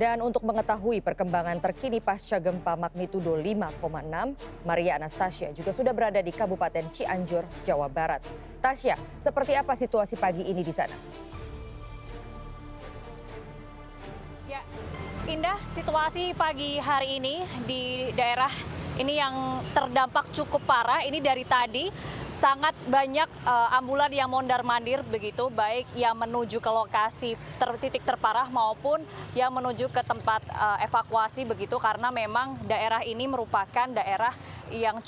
Dan untuk mengetahui perkembangan terkini pasca gempa magnitudo 5,6, Maria Anastasia juga sudah berada di Kabupaten Cianjur, Jawa Barat. Tasya, seperti apa situasi pagi ini di sana? Ya, Indah, situasi pagi hari ini di daerah ini yang terdampak cukup parah. Ini dari tadi sangat banyak ambulan yang mondar-mandir begitu, baik yang menuju ke lokasi titik terparah maupun yang menuju ke tempat evakuasi begitu, karena memang daerah ini merupakan daerah yang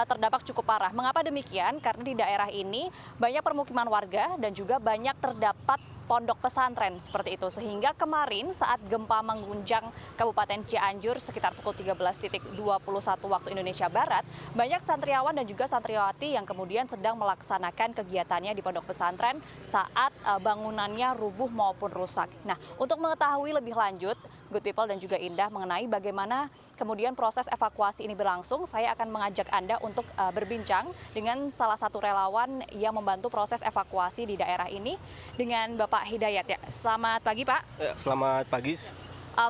terdampak cukup parah. Mengapa demikian? Karena di daerah ini banyak permukiman warga dan juga banyak terdapat pondok pesantren seperti itu, sehingga kemarin saat gempa mengguncang Kabupaten Cianjur sekitar pukul 13.21 waktu Indonesia Barat, banyak santriawan dan juga santriwati yang kemudian sedang melaksanakan kegiatannya di pondok pesantren saat bangunannya rubuh maupun rusak. Nah, untuk mengetahui lebih lanjut, Good People dan juga Indah, mengenai bagaimana kemudian proses evakuasi ini berlangsung, saya akan mengajak Anda untuk berbincang dengan salah satu relawan yang membantu proses evakuasi di daerah ini, dengan Bapak Hidayat. Ya, selamat pagi Pak. Ya, selamat pagi.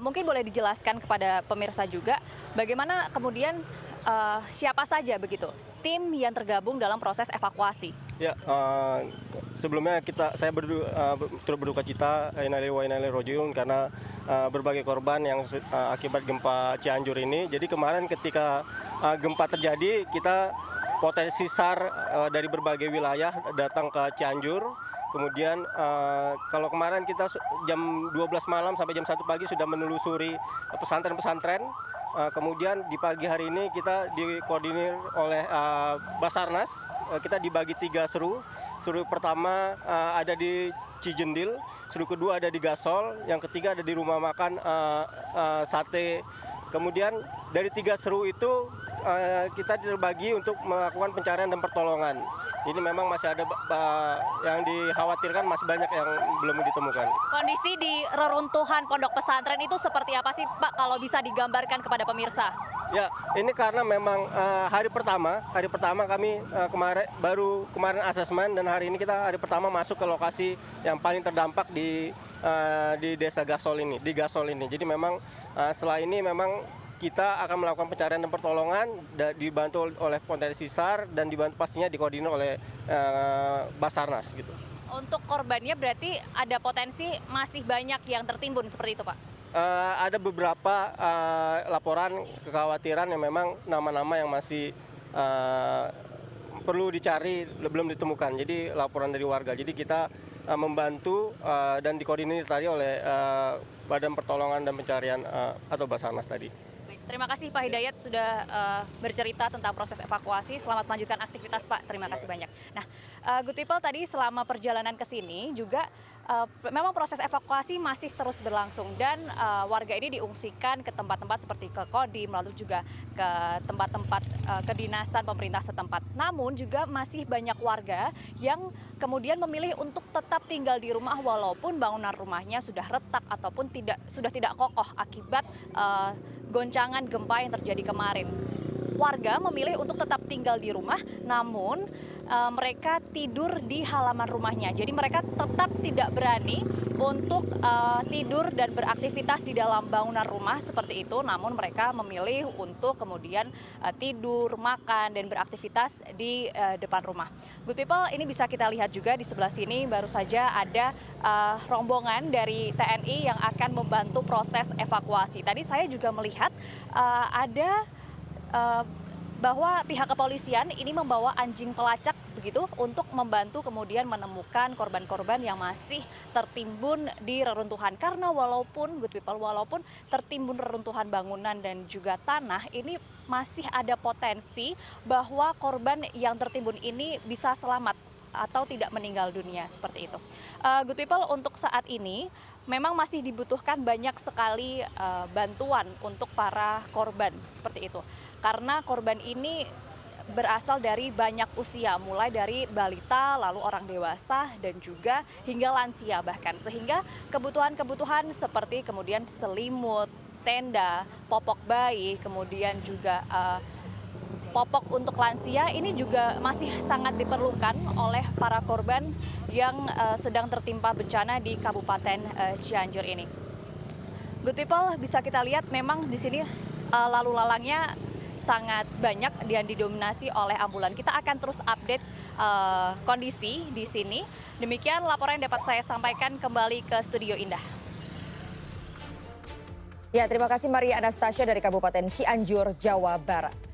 Mungkin boleh dijelaskan kepada pemirsa juga bagaimana kemudian siapa saja begitu tim yang tergabung dalam proses evakuasi. Ya, sebelumnya saya turut berduka cita innalillahi wa inna ilaihi rajiun karena berbagai korban yang akibat gempa Cianjur ini. Jadi kemarin ketika gempa terjadi, kita potensi SAR dari berbagai wilayah datang ke Cianjur. Kemudian kalau kemarin kita jam 12 malam sampai jam 1 pagi sudah menelusuri pesantren-pesantren. Kemudian di pagi hari ini kita dikoordinir oleh Basarnas. Kita dibagi 3 seru. Seru pertama ada di Cijendil, seru kedua ada di Gasol, yang ketiga ada di rumah makan Sate. Kemudian dari 3 seru itu kita terbagi untuk melakukan pencarian dan pertolongan. Ini memang masih ada yang dikhawatirkan, masih banyak yang belum ditemukan. Kondisi di reruntuhan pondok pesantren itu seperti apa sih Pak, kalau bisa digambarkan kepada pemirsa? Ya, ini karena memang hari pertama kami kemarin asesmen, dan hari ini kita hari pertama masuk ke lokasi yang paling terdampak di desa Gasol ini, di Gasol ini. Jadi memang setelah ini memang kita akan melakukan pencarian dan pertolongan, dibantu oleh potensi SAR dan dibantu pastinya dikoordinir oleh Basarnas gitu. Untuk korbannya berarti ada potensi masih banyak yang tertimbun seperti itu Pak? Ada beberapa laporan kekhawatiran yang memang nama-nama yang masih perlu dicari belum ditemukan. Jadi laporan dari warga. Jadi kita membantu dan dikoordinir tadi oleh Badan Pertolongan dan Pencarian atau Basarnas tadi. Terima kasih Pak Hidayat sudah bercerita tentang proses evakuasi. Selamat melanjutkan aktivitas Pak. Terima kasih banyak. Nah, Good People, tadi selama perjalanan ke sini juga memang proses evakuasi masih terus berlangsung, dan warga ini diungsikan ke tempat-tempat seperti ke Kodim, lalu juga ke tempat-tempat kedinasan pemerintah setempat. Namun juga masih banyak warga yang kemudian memilih untuk tetap tinggal di rumah walaupun bangunan rumahnya sudah retak ataupun sudah tidak kokoh akibat goncangan gempa yang terjadi kemarin. Warga memilih untuk tetap tinggal di rumah, namun mereka tidur di halaman rumahnya. Jadi mereka tetap tidak berani untuk tidur dan beraktivitas di dalam bangunan rumah seperti itu, namun mereka memilih untuk kemudian tidur, makan, dan beraktivitas di depan rumah. Good People, ini bisa kita lihat juga di sebelah sini baru saja ada rombongan dari TNI yang akan membantu proses evakuasi. Tadi saya juga melihat ada bahwa pihak kepolisian ini membawa anjing pelacak begitu untuk membantu kemudian menemukan korban-korban yang masih tertimbun di reruntuhan. Karena walaupun Good People, walaupun tertimbun reruntuhan bangunan dan juga tanah, ini masih ada potensi bahwa korban yang tertimbun ini bisa selamat atau tidak meninggal dunia seperti itu. Good People, untuk saat ini memang masih dibutuhkan banyak sekali bantuan untuk para korban seperti itu. Karena korban ini berasal dari banyak usia, mulai dari balita, lalu orang dewasa, dan juga hingga lansia bahkan. Sehingga kebutuhan-kebutuhan seperti kemudian selimut, tenda, popok bayi, kemudian juga popok untuk lansia ini juga masih sangat diperlukan oleh para korban yang sedang tertimpa bencana di Kabupaten Cianjur ini. Good People, bisa kita lihat memang di sini lalu lalangnya sangat banyak dan didominasi oleh ambulan. Kita akan terus update kondisi di sini. Demikian laporan yang dapat saya sampaikan, kembali ke Studio Indah. Ya, terima kasih Maria Anastasia dari Kabupaten Cianjur, Jawa Barat.